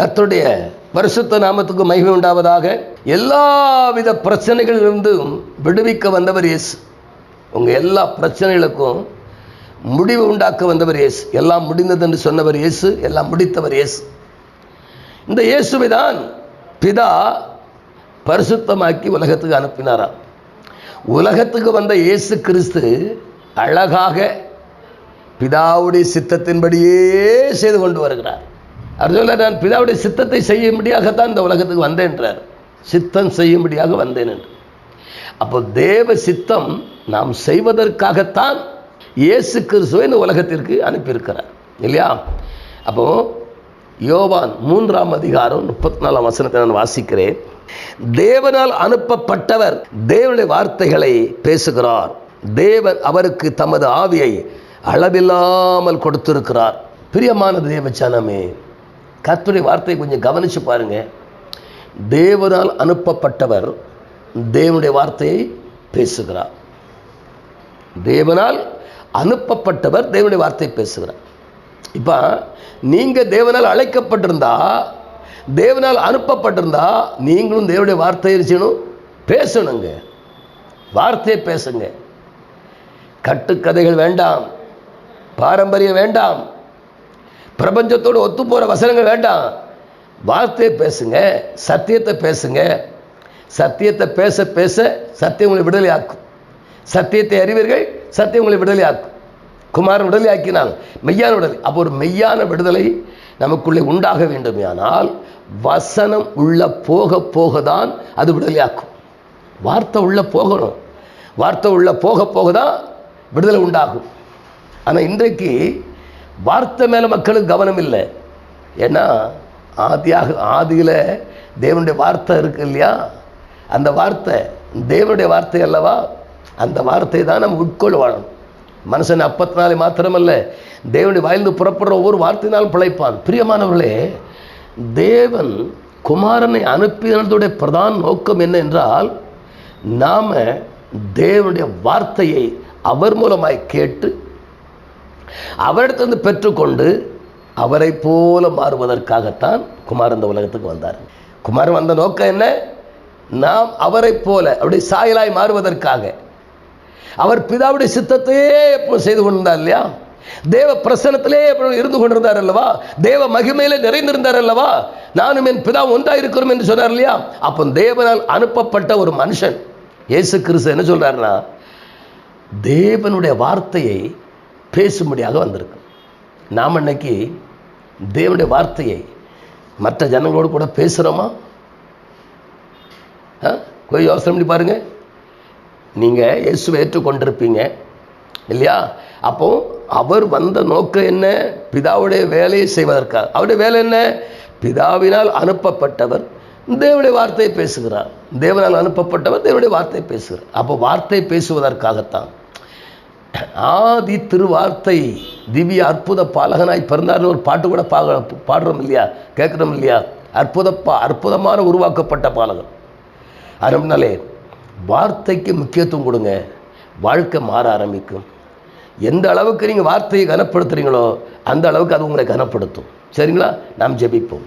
கர்த்தருடைய பரிசுத்த நாமத்துக்கு மகிமை உண்டாவதாக. எல்லாவித பிரச்சனைகளிலிருந்தும் விடுவிக்க வந்தவர் இயேசு. உங்கள் எல்லா பிரச்சனைகளுக்கும் முடிவு உண்டாக்க வந்தவர் இயேசு. எல்லாம் முடிந்தது என்று சொன்னவர் இயேசு, எல்லாம் முடித்தவர் இயேசு. இந்த இயேசுவை தான் பிதா பரிசுத்தமாக்கி உலகத்துக்கு அனுப்பினாராம். உலகத்துக்கு வந்த இயேசு கிறிஸ்து அழகாக பிதாவுடைய சித்தத்தின்படியே செய்து கொண்டு வருகிறார். அவர் சொல்ல, நான் பிதாவுடைய சித்தத்தை செய்யும்படியாகத்தான் இந்த உலகத்துக்கு வந்தேன் என்றார். சித்தம் செய்யும்படியாக வந்தேன் என்று. அப்போ தேவ சித்தம் நாம் செய்வதற்காகத்தான் இயேசு கிறிஸ்துவை இந்த உலகத்திற்கு அனுப்பியிருக்கிறார் இல்லையா? அப்போ யோவான் 3ஆம் அதிகாரம் 34ஆம் வசனத்தை நான் வாசிக்கிறேன். தேவனால் அனுப்பப்பட்டவர் தேவனுடைய வார்த்தைகளை பேசுகிறார். தேவன் அவருக்கு தமது ஆவியை அளவில்லாமல் கொடுத்திருக்கிறார். பிரியமான தேவச்சனமே, கர்த்தருடைய வார்த்தையை கொஞ்சம் கவனிச்சு பாருங்க. தேவனால் அனுப்பப்பட்டவர் தேவனுடைய வார்த்தையை பேசுகிறார். தேவனால் அனுப்பப்பட்டவர் தேவனுடைய வார்த்தையை பேசுகிறார். இப்போ நீங்கள் தேவனால் அழைக்கப்பட்டிருந்தா, தேவனால் அனுப்பப்பட்டிருந்தா, நீங்களும் தேவனுடைய வார்த்தையை செய்யணும், பேசணுங்க. வார்த்தையை பேசுங்க. கட்டுக்கதைகள் வேண்டாம், பாரம்பரியம் வேண்டாம், பிரபஞ்சத்தோடு ஒத்து போகிற வசனங்கள் வேண்டாம். வார்த்தையை பேசுங்க, சத்தியத்தை பேசுங்க. சத்தியத்தை பேச பேச சத்தியம் உங்களை விடுதலை ஆக்கும். சத்தியத்தை அறிவீர்கள், சத்தியம் உங்களை விடுதலை ஆக்கும். குமாரன் விடுதலை ஆக்கினாங்க, மெய்யான விடுதலை. அப்போ ஒரு மெய்யான விடுதலை நமக்குள்ளே உண்டாக வேண்டுமானால் வசனம் உள்ள போக போக தான் அது விடுதலை ஆக்கும். வார்த்தை உள்ள போகணும். வார்த்தை உள்ள போக போக தான் விடுதலை உண்டாகும். ஆனால் இன்றைக்கு வார்த்தை மேலே மக்களுக்கு கவனம் இல்லை. ஏன்னா ஆதியில் தேவனுடைய வார்த்தை இருக்கு இல்லையா? அந்த வார்த்தை தேவனுடைய வார்த்தை அல்லவா? அந்த வார்த்தை தான் நம்ம உட்கொள்ள வாழணும். மனுஷன் அப்பத்தினாலே மாத்திரமல்ல, தேவனுடைய வாயிலிருந்து புறப்படுற ஒவ்வொரு வார்த்தையினாலும் பிழைப்பான். பிரியமானவர்களே, தேவன் குமாரனை அனுப்பினதுடைய பிரதான நோக்கம் என்ன என்றால், நாம் தேவனுடைய வார்த்தையை அவர் மூலமாய் கேட்டு அவரிடத்திலிருந்து பெற்றுக்கொண்டு அவரை போல மாறுவதற்காகத்தான் குமாரன் இந்த உலகத்துக்கு வந்தார். குமாரன் வந்த நோக்கம் என்ன? நாம் அவரை போல அப்படி சாயலாய் மாறுவதற்காக. அவர் பிதாவுடைய சித்தத்தையே எப்போ செய்து கொண்டிருந்தார் இல்லையா? தேவ பிரசன்னத்திலே இருந்து கொண்டிருந்தார் அல்லவா? தேவ மகிமையிலே நிறைந்திருந்தார் அல்லவா? நானும் என் பிதா ஒன்றாக இருக்கிறோம் என்று சொன்னார் இல்லையா? அப்போ தேவனால் அனுப்பப்பட்ட ஒரு மனுஷன் இயேசு கிறிஸ்து என்ன சொல்றாருன்னா, தேவனுடைய வார்த்தையை பேசும்படியாக வந்திருக்கு. நாம் இன்னைக்கு தேவனுடைய வார்த்தையை மற்ற ஜனங்களோடு கூட பேசுகிறோமா? கொஞ்சம் யோசனை பண்ணி பாருங்க. நீங்கள் இயேசுவை ஏற்றுக்கொண்டிருப்பீங்க இல்லையா? அப்போ அவர் வந்த நோக்கம் என்ன? பிதாவுடைய வேலையை செய்வதற்காக. அவருடைய வேலை என்ன? பிதாவினால் அனுப்பப்பட்டவர் தேவனுடைய வார்த்தையை பேசுகிறார். தேவனால் அனுப்பப்பட்டவர் தேவனுடைய வார்த்தையை பேசுகிறார். அப்போ வார்த்தை பேசுவதற்காகத்தான். ஆதி திருவார்த்தை திவ்ய அற்புத பாலகனாய் பிறந்தார்னு ஒரு பாட்டு கூட பாடுறோம் இல்லையா? கேட்குறோம் இல்லையா? அற்புதமான உருவாக்கப்பட்ட பாலகன். அதனாலே வார்த்தைக்கு முக்கியத்துவம் கொடுங்க, வாழ்க்கை மாற ஆரம்பிக்கும். எந்த அளவுக்கு நீங்கள் வார்த்தையை கனப்படுத்துறீங்களோ அந்த அளவுக்கு அது உங்களை கனப்படுத்தும். சரிங்களா? நாம் ஜெபிப்போம்.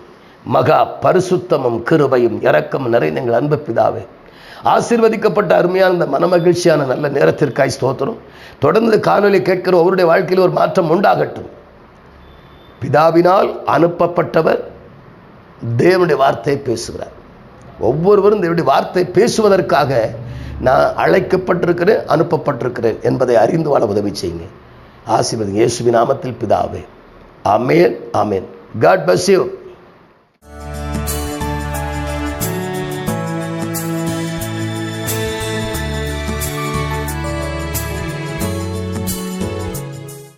மகா பரிசுத்தமும் கிருபையும் இரக்கம் நிறைந்த எங்கள் அன்பு பிதாவே, ஆசீர்வதிக்கப்பட்ட அருமையான இந்த மனமகிழ்ச்சியான நல்ல நேரத்திற்காய் ஸ்தோத்திரம். தொடர்ந்து காணொலி கேட்கிற அவருடைய வாழ்க்கையில் ஒரு மாற்றம் உண்டாகட்டும். பிதாவினால் அனுப்பப்பட்டவர் தேவனுடைய வார்த்தையை பேசுகிறார். ஒவ்வொருவரும் தேவனுடைய வார்த்தை பேசுவதற்காக நான் அழைக்கப்பட்டிருக்கிறேன், அனுப்பப்பட்டிருக்கிறேன் என்பதை அறிந்து வாழ உதவி செய்யுங்க. ஆசீர்வதிங்க இயேசுவின் நாமத்தில் பிதாவே. ஆமென், ஆமென். God bless you.